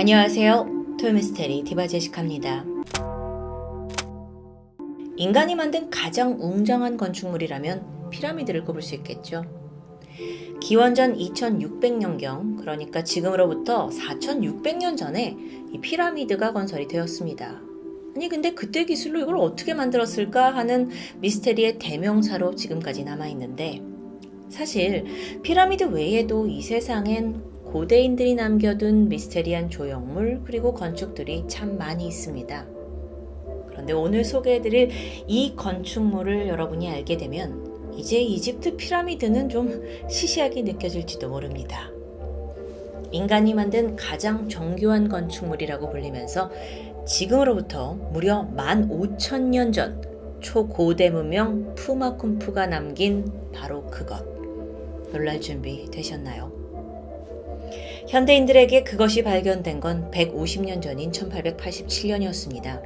안녕하세요. 토요미스테리 디바제시카입니다. 인간이 만든 가장 웅장한 건축물이라면 피라미드를 꼽을 수 있겠죠. 기원전 2600년경, 그러니까 지금으로부터 4600년 전에 이 피라미드가 건설이 되었습니다. 아니 근데 그때 기술로 이걸 어떻게 만들었을까 하는 미스테리의 대명사로 지금까지 남아있는데, 사실 피라미드 외에도 이 세상엔 고대인들이 남겨둔 미스테리한 조형물 그리고 건축들이 참 많이 있습니다. 그런데 오늘 소개해드릴 이 건축물을 여러분이 알게 되면 이제 이집트 피라미드는 좀 시시하게 느껴질지도 모릅니다. 인간이 만든 가장 정교한 건축물이라고 불리면서 지금으로부터 무려 15,000년 전 초고대 문명 푸마쿰푸가 남긴 바로 그것. 놀랄 준비 되셨나요? 현대인들에게 그것이 발견된 건 150년 전인 1887년이었습니다.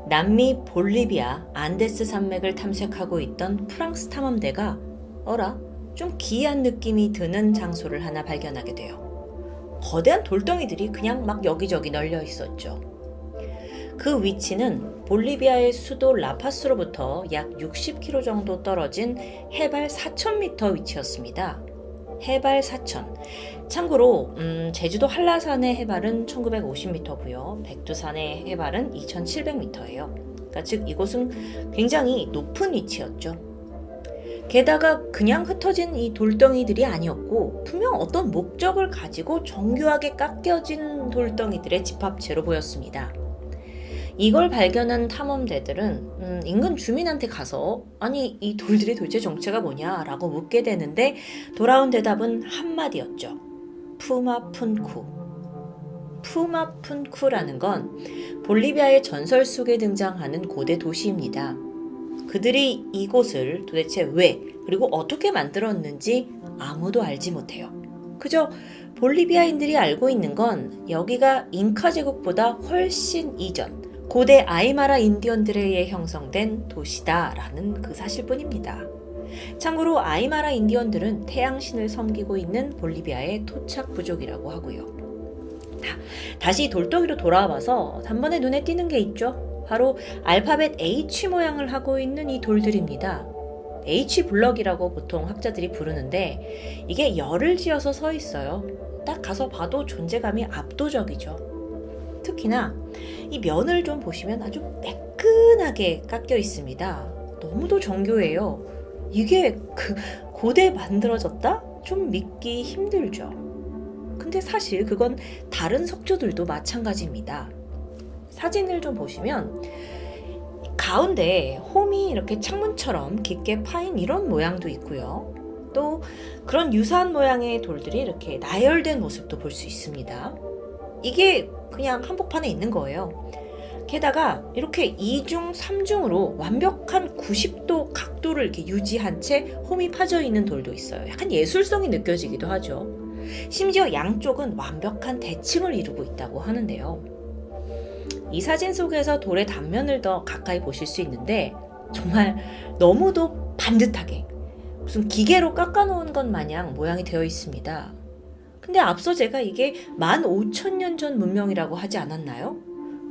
남미 볼리비아 안데스 산맥을 탐색하고 있던 프랑스 탐험대가 좀 기이한 느낌이 드는 장소를 하나 발견하게 돼요. 거대한 돌덩이들이 그냥 막 여기저기 널려 있었죠. 그 위치는 볼리비아의 수도 라파스로부터 약 60km 정도 떨어진 해발 4,000m 위치였습니다. 해발 4,000. 참고로 제주도 한라산의 해발은 1950m고요. 백두산의 해발은 2700m예요. 그러니까 즉 이곳은 굉장히 높은 위치였죠. 게다가 그냥 흩어진 이 돌덩이들이 아니었고 분명 어떤 목적을 가지고 정교하게 깎여진 돌덩이들의 집합체로 보였습니다. 이걸 발견한 탐험대들은 인근 주민한테 가서 아니 이 돌들의 도대체 정체가 뭐냐라고 묻게 되는데 돌아온 대답은 한마디였죠. 푸마푼쿠. 푸마푼쿠라는 건 볼리비아의 전설 속에 등장하는 고대 도시입니다. 그들이 이곳을 도대체 왜 그리고 어떻게 만들었는지 아무도 알지 못해요. 그저 볼리비아인들이 알고 있는 건 여기가 잉카 제국보다 훨씬 이전 고대 아이마라 인디언들에 의해 형성된 도시다라는 그 사실뿐입니다. 참고로 아이마라 인디언들은 태양신을 섬기고 있는 볼리비아의 토착 부족이라고 하고요. 다시 돌덩이로 돌아와서 단번에 눈에 띄는 게 있죠. 바로 알파벳 H 모양을 하고 있는 이 돌들입니다. H블럭이라고 보통 학자들이 부르는데 이게 열을 지어서 서 있어요. 딱 가서 봐도 존재감이 압도적이죠. 특히나 이 면을 좀 보시면 아주 매끈하게 깎여 있습니다. 너무도 정교해요. 이게 고대에 만들어졌다? 좀 믿기 힘들죠. 근데 사실 그건 다른 석조들도 마찬가지입니다. 사진을 좀 보시면 가운데 홈이 이렇게 창문처럼 깊게 파인 이런 모양도 있고요. 또 그런 유사한 모양의 돌들이 이렇게 나열된 모습도 볼 수 있습니다. 이게 그냥 한복판에 있는 거예요. 게다가 이렇게 2중, 3중으로 완벽한 90도 각도를 이렇게 유지한 채 홈이 파져 있는 돌도 있어요. 약간 예술성이 느껴지기도 하죠. 심지어 양쪽은 완벽한 대칭을 이루고 있다고 하는데요. 이 사진 속에서 돌의 단면을 더 가까이 보실 수 있는데 정말 너무도 반듯하게 무슨 기계로 깎아놓은 것 마냥 모양이 되어 있습니다. 근데 앞서 제가 이게 15,000년 전 문명이라고 하지 않았나요?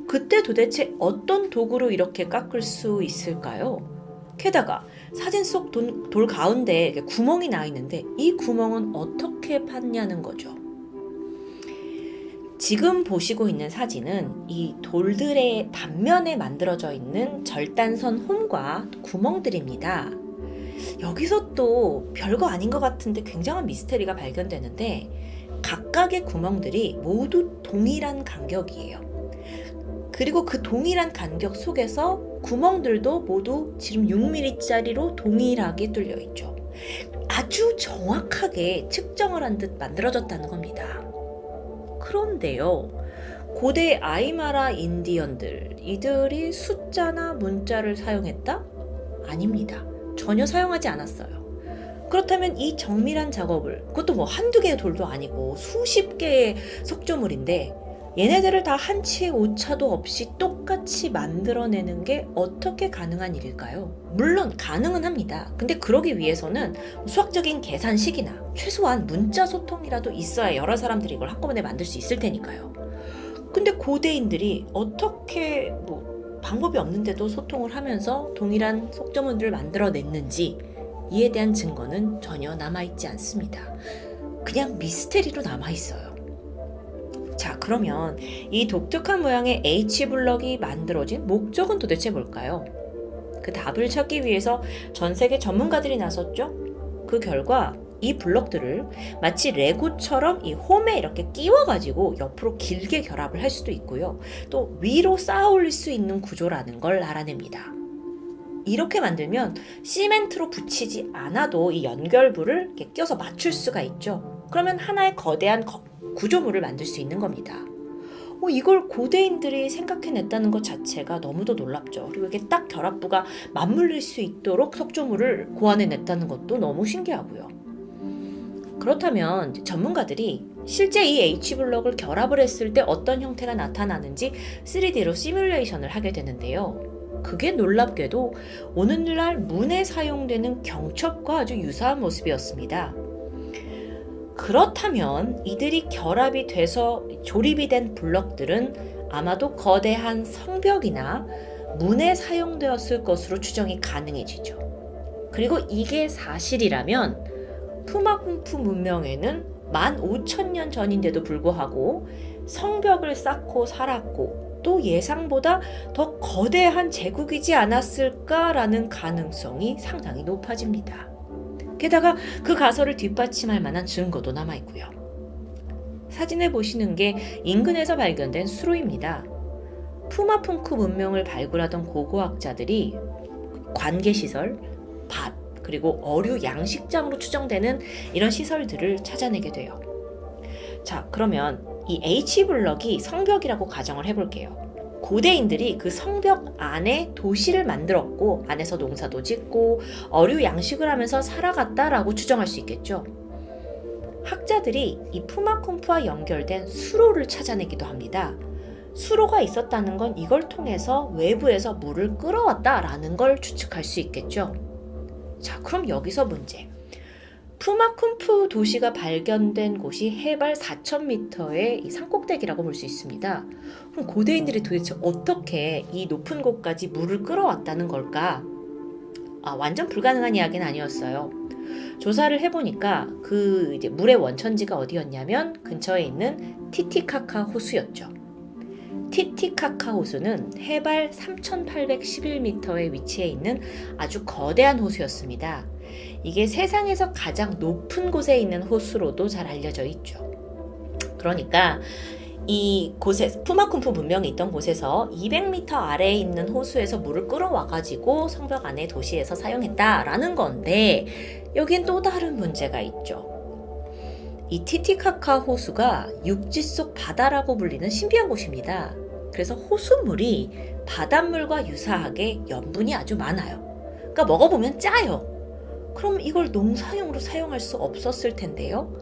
그때 도대체 어떤 도구로 이렇게 깎을 수 있을까요? 게다가 사진 속 돌 가운데 구멍이 나 있는데 이 구멍은 어떻게 팠냐는 거죠. 지금 보시고 있는 사진은 이 돌들의 단면에 만들어져 있는 절단선 홈과 구멍들입니다. 여기서 또 별거 아닌 것 같은데 굉장한 미스테리가 발견되는데 각각의 구멍들이 모두 동일한 간격이에요. 그리고 그 동일한 간격 속에서 구멍들도 모두 지름 6mm짜리로 동일하게 뚫려 있죠. 아주 정확하게 측정을 한 듯 만들어졌다는 겁니다. 그런데요, 고대 아이마라 인디언들, 이들이 숫자나 문자를 사용했다? 아닙니다. 전혀 사용하지 않았어요. 그렇다면 이 정밀한 작업을, 그것도 뭐 한두 개의 돌도 아니고 수십 개의 석조물인데 얘네들을 다 한치의 오차도 없이 똑같이 만들어내는 게 어떻게 가능한 일일까요? 물론 가능은 합니다. 근데 그러기 위해서는 수학적인 계산식이나 최소한 문자 소통이라도 있어야 여러 사람들이 이걸 한꺼번에 만들 수 있을 테니까요. 근데 고대인들이 어떻게 방법이 없는데도 소통을 하면서 동일한 속점문들을 만들어냈는지 이에 대한 증거는 전혀 남아있지 않습니다. 그냥 미스테리로 남아있어요. 자, 그러면 이 독특한 모양의 H블럭이 만들어진 목적은 도대체 뭘까요? 그 답을 찾기 위해서 전 세계 전문가들이 나섰죠. 그 결과 이 블럭들을 마치 레고처럼 이 홈에 이렇게 끼워가지고 옆으로 길게 결합을 할 수도 있고요. 또 위로 쌓아 올릴 수 있는 구조라는 걸 알아냅니다. 이렇게 만들면 시멘트로 붙이지 않아도 이 연결부를 이렇게 껴서 맞출 수가 있죠. 그러면 하나의 거대한 구조물을 만들 수 있는 겁니다. 이걸 고대인들이 생각해냈다는 것 자체가 너무도 놀랍죠. 그리고 이게 딱 결합부가 맞물릴 수 있도록 석조물을 고안해냈다는 것도 너무 신기하고요. 그렇다면 전문가들이 실제 이 H블럭을 결합을 했을 때 어떤 형태가 나타나는지 3D로 시뮬레이션을 하게 되는데요. 그게 놀랍게도 오늘날 문에 사용되는 경첩과 아주 유사한 모습이었습니다. 그렇다면 이들이 결합이 돼서 조립이 된 블럭들은 아마도 거대한 성벽이나 문에 사용되었을 것으로 추정이 가능해지죠. 그리고 이게 사실이라면 푸마쿵푸 문명에는 15,000년 전인데도 불구하고 성벽을 쌓고 살았고 또 예상보다 더 거대한 제국이지 않았을까라는 가능성이 상당히 높아집니다. 게다가 그 가설을 뒷받침할 만한 증거도 남아있고요. 사진에 보시는 게 인근에서 발견된 수로입니다. 푸마풍쿠 문명을 발굴하던 고고학자들이 관계시설, 밭, 그리고 어류 양식장으로 추정되는 이런 시설들을 찾아내게 돼요. 자, 그러면 이 H블럭이 성벽이라고 가정을 해볼게요. 고대인들이 그 성벽 안에 도시를 만들었고 안에서 농사도 짓고 어류 양식을 하면서 살아갔다라고 추정할 수 있겠죠. 학자들이 이 푸마쿵푸와 연결된 수로를 찾아내기도 합니다. 수로가 있었다는 건 이걸 통해서 외부에서 물을 끌어왔다라는 걸 추측할 수 있겠죠. 자, 그럼 여기서 문제. 푸마쿵푸 도시가 발견된 곳이 해발 4,000m의 산꼭대기라고 볼 수 있습니다. 그럼 고대인들이 도대체 어떻게 이 높은 곳까지 물을 끌어왔다는 걸까? 완전 불가능한 이야기는 아니었어요. 조사를 해보니까 그 이제 물의 원천지가 어디였냐면 근처에 있는 티티카카 호수였죠. 티티카카 호수는 해발 3,811m의 위치에 있는 아주 거대한 호수였습니다. 이게 세상에서 가장 높은 곳에 있는 호수로도 잘 알려져 있죠. 그러니까 이 곳에 푸마쿵푸 문명이 있던 곳에서 200m 아래에 있는 호수에서 물을 끌어와가지고 성벽 안의 도시에서 사용했다라는 건데 여긴 또 다른 문제가 있죠. 이 티티카카 호수가 육지 속 바다라고 불리는 신비한 곳입니다. 그래서 호수물이 바닷물과 유사하게 염분이 아주 많아요. 그러니까 먹어보면 짜요. 그럼 이걸 농사용으로 사용할 수 없었을 텐데요.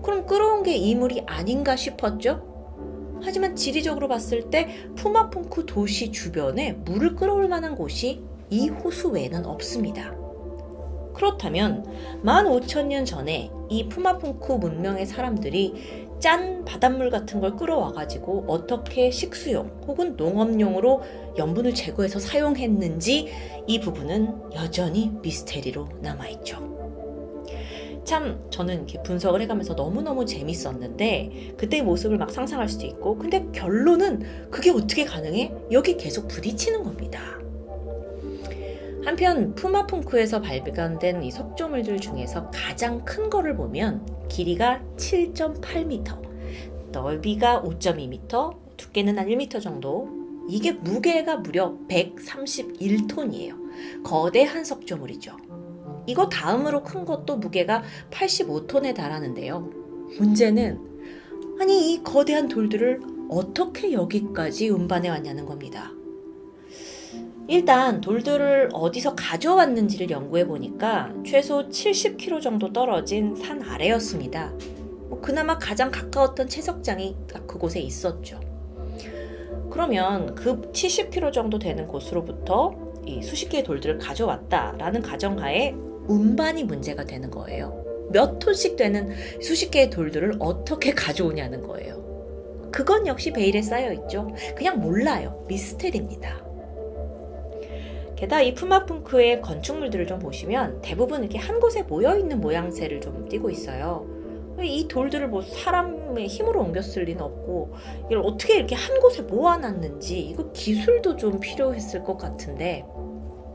그럼 끌어온 게 이 물이 아닌가 싶었죠. 하지만 지리적으로 봤을 때 푸마풍쿠 도시 주변에 물을 끌어올 만한 곳이 이 호수 외에는 없습니다. 그렇다면 15,000년 전에 이 푸마풍쿠 문명의 사람들이 짠 바닷물 같은 걸 끌어와가지고 어떻게 식수용 혹은 농업용으로 염분을 제거해서 사용했는지 이 부분은 여전히 미스테리로 남아있죠. 참 저는 이렇게 분석을 해가면서 너무너무 재밌었는데 그때의 모습을 막 상상할 수도 있고 근데 결론은 그게 어떻게 가능해? 여기 계속 부딪히는 겁니다. 한편 푸마풍쿠에서 발견된 이 석조물들 중에서 가장 큰 거를 보면 길이가 7.8m, 넓이가 5.2m, 두께는 한 1m 정도. 이게 무게가 무려 131톤이에요. 거대한 석조물이죠. 이거 다음으로 큰 것도 무게가 85톤에 달하는데요. 문제는 아니 이 거대한 돌들을 어떻게 여기까지 운반해 왔냐는 겁니다. 일단 돌들을 어디서 가져왔는지를 연구해 보니까 최소 70km 정도 떨어진 산 아래였습니다. 그나마 가장 가까웠던 채석장이 딱 그곳에 있었죠. 그러면 그 70km 정도 되는 곳으로부터 이 수십 개의 돌들을 가져왔다라는 가정하에 운반이 문제가 되는 거예요. 몇 톤씩 되는 수십 개의 돌들을 어떻게 가져오냐는 거예요. 그건 역시 베일에 쌓여 있죠. 그냥 몰라요. 미스테리입니다. 게다가 이 푸마punku의 건축물들을 좀 보시면 대부분 이렇게 한 곳에 모여있는 모양새를 좀 띠고 있어요. 이 돌들을 뭐 사람의 힘으로 옮겼을 리는 없고 이걸 어떻게 이렇게 한 곳에 모아놨는지 이거 기술도 좀 필요했을 것 같은데,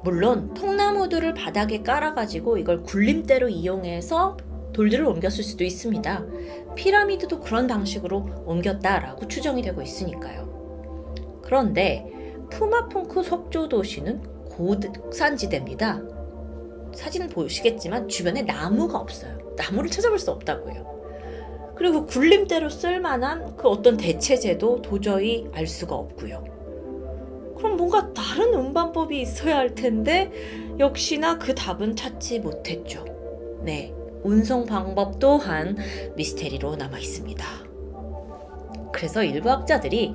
물론 통나무들을 바닥에 깔아가지고 이걸 굴림대로 이용해서 돌들을 옮겼을 수도 있습니다. 피라미드도 그런 방식으로 옮겼다라고 추정이 되고 있으니까요. 그런데 푸마punku 석조 도시는 고산지대입니다. 사진 보시겠지만 주변에 나무가 없어요. 나무를 찾아볼 수 없다고요. 그리고 굴림대로 쓸만한 그 어떤 대체제도 도저히 알 수가 없고요. 그럼 뭔가 다른 운반법이 있어야 할 텐데 역시나 그 답은 찾지 못했죠. 네, 운송 방법 또한 미스테리로 남아 있습니다. 그래서 일부 학자들이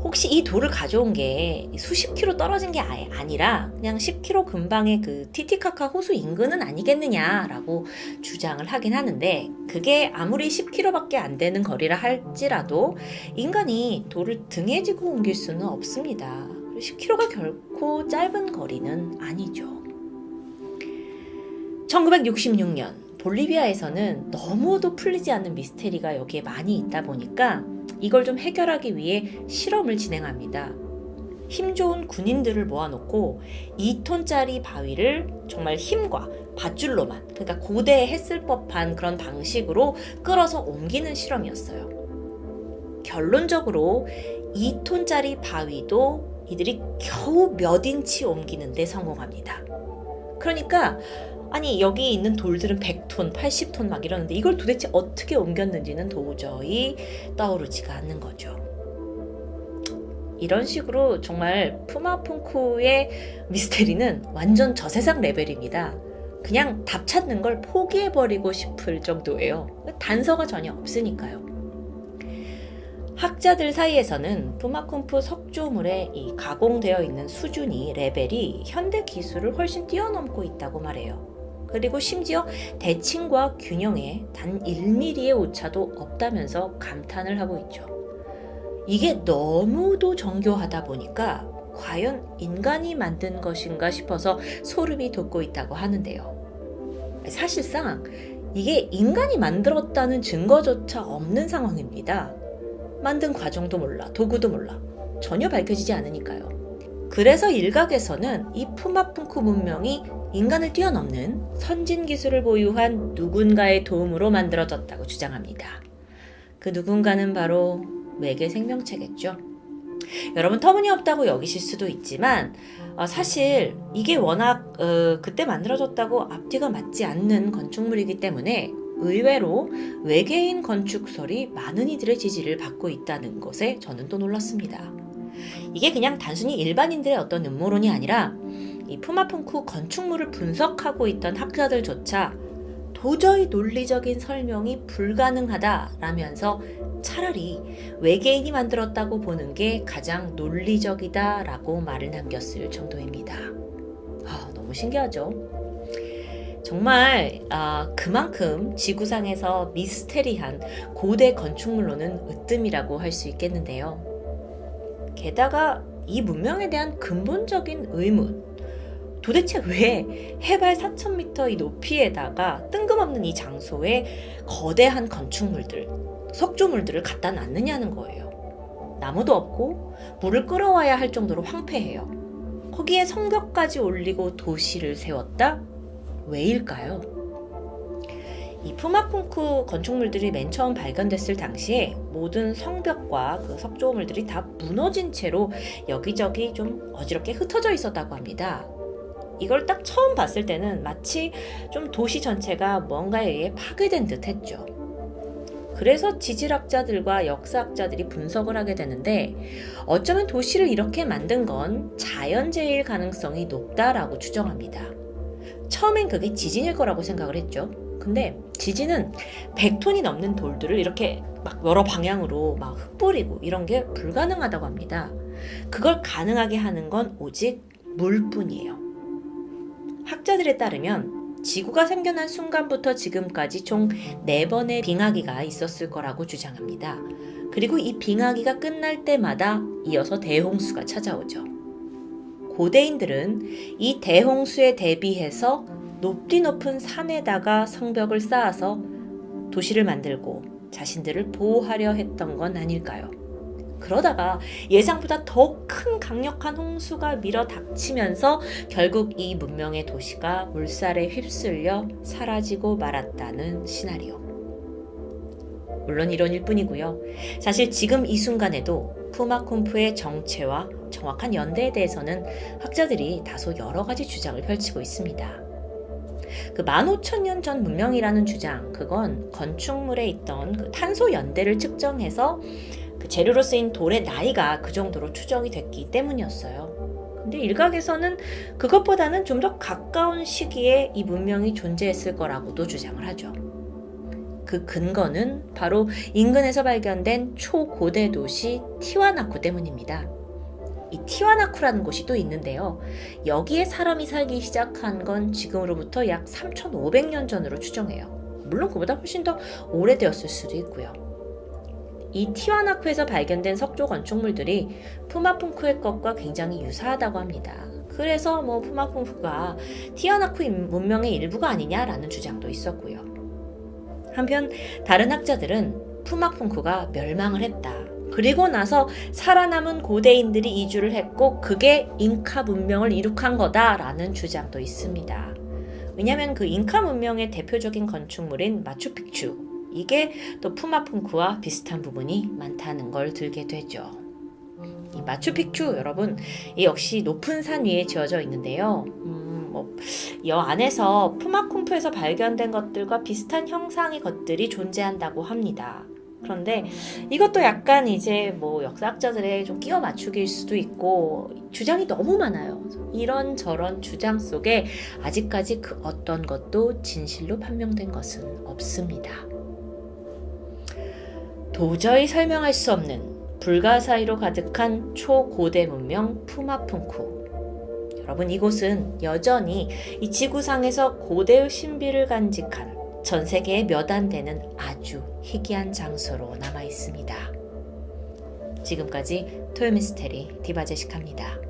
혹시 이 돌을 가져온 게 수십 킬로 떨어진 게 아니라 그냥 10km 근방의 그 티티카카 호수 인근은 아니겠느냐라고 주장을 하긴 하는데, 그게 아무리 10km밖에 안 되는 거리라 할지라도 인간이 돌을 등에 지고 옮길 수는 없습니다. 10km가 결코 짧은 거리는 아니죠. 1966년 볼리비아에서는 너무도 풀리지 않는 미스테리가 여기에 많이 있다 보니까 이걸 좀 해결하기 위해 실험을 진행합니다. 힘 좋은 군인들을 모아놓고 2톤짜리 바위를 정말 힘과 밧줄로만, 그러니까 고대에 했을 법한 그런 방식으로 끌어서 옮기는 실험이었어요. 결론적으로 2톤짜리 바위도 이들이 겨우 몇 인치 옮기는 데 성공합니다. 그러니까 아니 여기 있는 돌들은 100톤, 80톤 막 이러는데 이걸 도대체 어떻게 옮겼는지는 도저히 떠오르지가 않는 거죠. 이런 식으로 정말 푸마punku의 미스테리는 완전 저세상 레벨입니다. 그냥 답 찾는 걸 포기해버리고 싶을 정도예요. 단서가 전혀 없으니까요. 학자들 사이에서는 푸마punku 석조물의 이 가공되어 있는 수준이, 레벨이 현대 기술을 훨씬 뛰어넘고 있다고 말해요. 그리고 심지어 대칭과 균형에 단 1mm의 오차도 없다면서 감탄을 하고 있죠. 이게 너무도 정교하다 보니까 과연 인간이 만든 것인가 싶어서 소름이 돋고 있다고 하는데요. 사실상 이게 인간이 만들었다는 증거조차 없는 상황입니다. 만든 과정도 몰라, 도구도 몰라, 전혀 밝혀지지 않으니까요. 그래서 일각에서는 이 푸마punku 문명이 인간을 뛰어넘는 선진 기술을 보유한 누군가의 도움으로 만들어졌다고 주장합니다. 그 누군가는 바로 외계 생명체겠죠. 여러분 터무니없다고 여기실 수도 있지만 사실 이게 워낙 그때 만들어졌다고 앞뒤가 맞지 않는 건축물이기 때문에 의외로 외계인 건축설이 많은 이들의 지지를 받고 있다는 것에 저는 또 놀랐습니다. 이게 그냥 단순히 일반인들의 어떤 음모론이 아니라 이 푸마punku 건축물을 분석하고 있던 학자들조차 도저히 논리적인 설명이 불가능하다라면서 차라리 외계인이 만들었다고 보는 게 가장 논리적이다라고 말을 남겼을 정도입니다. 너무 신기하죠? 정말 그만큼 지구상에서 미스테리한 고대 건축물로는 으뜸이라고 할 수 있겠는데요. 게다가 이 문명에 대한 근본적인 의문, 도대체 왜 해발 4,000m 이 높이에다가 뜬금없는 이 장소에 거대한 건축물들, 석조물들을 갖다 놨느냐는 거예요. 나무도 없고 물을 끌어와야 할 정도로 황폐해요. 거기에 성벽까지 올리고 도시를 세웠다? 왜일까요? 이 푸마punku 건축물들이 맨 처음 발견됐을 당시에 모든 성벽과 그 석조물들이 다 무너진 채로 여기저기 좀 어지럽게 흩어져 있었다고 합니다. 이걸 딱 처음 봤을 때는 마치 좀 도시 전체가 뭔가에 의해 파괴된 듯 했죠. 그래서 지질학자들과 역사학자들이 분석을 하게 되는데 어쩌면 도시를 이렇게 만든 건 자연재해일 가능성이 높다라고 추정합니다. 처음엔 그게 지진일 거라고 생각을 했죠. 근데 지진은 100톤이 넘는 돌들을 이렇게 막 여러 방향으로 막 흩뿌리고 이런 게 불가능하다고 합니다. 그걸 가능하게 하는 건 오직 물뿐이에요. 학자들에 따르면 지구가 생겨난 순간부터 지금까지 총 4번의 빙하기가 있었을 거라고 주장합니다. 그리고 이 빙하기가 끝날 때마다 이어서 대홍수가 찾아오죠. 고대인들은 이 대홍수에 대비해서 높은 산에다가 성벽을 쌓아서 도시를 만들고 자신들을 보호하려 했던 건 아닐까요? 그러다가 예상보다 더 큰 강력한 홍수가 밀어닥치면서 결국 이 문명의 도시가 물살에 휩쓸려 사라지고 말았다는 시나리오. 물론 이론일 뿐이고요. 사실 지금 이 순간에도 푸마쿰푸의 정체와 정확한 연대에 대해서는 학자들이 다소 여러 가지 주장을 펼치고 있습니다. 그 15,000년 전 문명이라는 주장, 그건 건축물에 있던 그 탄소 연대를 측정해서 그 재료로 쓰인 돌의 나이가 그 정도로 추정이 됐기 때문이었어요. 근데 일각에서는 그것보다는 좀 더 가까운 시기에 이 문명이 존재했을 거라고도 주장을 하죠. 그 근거는 바로 인근에서 발견된 초고대 도시 티와나쿠 때문입니다. 이 티와나쿠라는 곳이 또 있는데요. 여기에 사람이 살기 시작한 건 지금으로부터 약 3,500년 전으로 추정해요. 물론 그보다 훨씬 더 오래되었을 수도 있고요. 이 티와나쿠에서 발견된 석조 건축물들이 푸마punku의 것과 굉장히 유사하다고 합니다. 그래서 푸마punku가 티와나쿠 문명의 일부가 아니냐라는 주장도 있었고요. 한편 다른 학자들은 푸마punku가 멸망을 했다. 그리고 나서 살아남은 고대인들이 이주를 했고 그게 잉카 문명을 이룩한 거다라는 주장도 있습니다. 왜냐하면 그 잉카 문명의 대표적인 건축물인 마추픽추, 이게 또 푸마punku와 비슷한 부분이 많다는 걸 들게 되죠. 이 마추픽추 여러분, 이 역시 높은 산 위에 지어져 있는데요. 이 안에서 푸마쿰푸에서 발견된 것들과 비슷한 형상의 것들이 존재한다고 합니다. 그런데 이것도 약간 이제 역사학자들의 좀 끼워 맞추기일 수도 있고 주장이 너무 많아요. 이런저런 주장 속에 아직까지 그 어떤 것도 진실로 판명된 것은 없습니다. 도저히 설명할 수 없는 불가사의로 가득한 초고대 문명 푸마punku. 여러분, 이곳은 여전히 이 지구상에서 고대의 신비를 간직한 전 세계에 몇 안 되는 아주 희귀한 장소로 남아 있습니다. 지금까지 토요미스테리 디바제시카입니다.